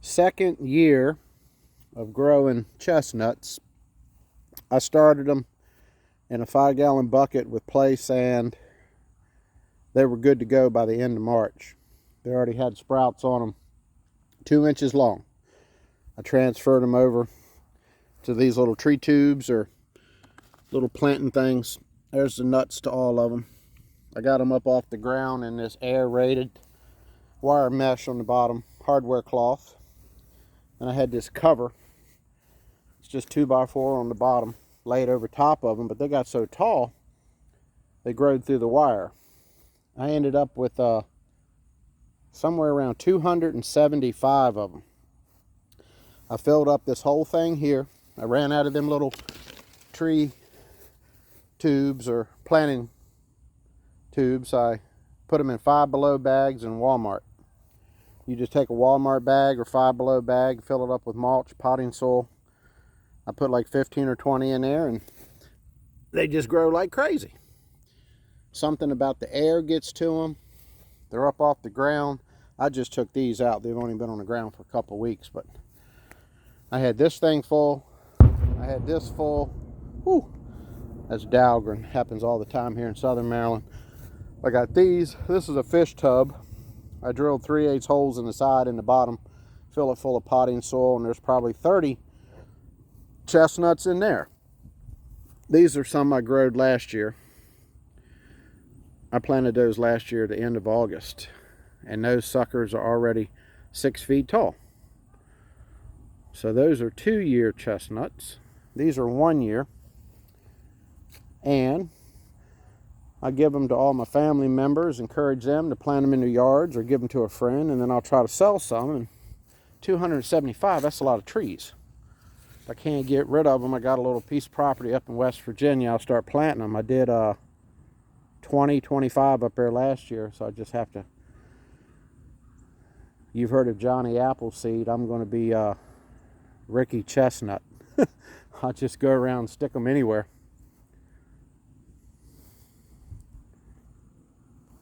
second year of growing chestnuts. I started them in a 5-gallon bucket with play sand. They were good to go by the end of March. They already had sprouts on them 2 inches long. I transferred them over to these little tree tubes or little planting things. There's the nuts to all of them. I got them up off the ground in this aerated wire mesh on the bottom, hardware cloth. And I had this cover. It's just 2x4 on the bottom, laid over top of them, but they got so tall, they growed through the wire. I ended up with somewhere around 275 of them. I filled up this whole thing here. I ran out of them little tree tubes or planting tubes. I put them in 5 Below bags in Walmart. You just take a Walmart bag or 5 Below bag, fill it up with mulch, potting soil. I put like 15 or 20 in there and they just grow like crazy. Something about the air gets to them. They're up off the ground. I just took these out. They've only been on the ground for a couple weeks, but I had this thing full. I had this full. Whew. That's Dahlgren. Happens all the time here in Southern Maryland. I got these. This is a fish tub. I drilled 3/8 holes in the side and the bottom, fill it full of potting soil, and there's probably 30 chestnuts in there. These are some I growed last year. I planted those last year at the end of August, and those suckers are already 6 feet tall. So those are 2-year chestnuts. These are 1 year. And I give them to all my family members, encourage them to plant them in their yards or give them to a friend, and then I'll try to sell some. And 275, that's a lot of trees. If I can't get rid of them, I got a little piece of property up in West Virginia. I'll start planting them. I did 25 up there last year, so I just have to. You've heard of Johnny Appleseed. I'm going to be Ricky Chestnut. I'll just go around and stick them anywhere.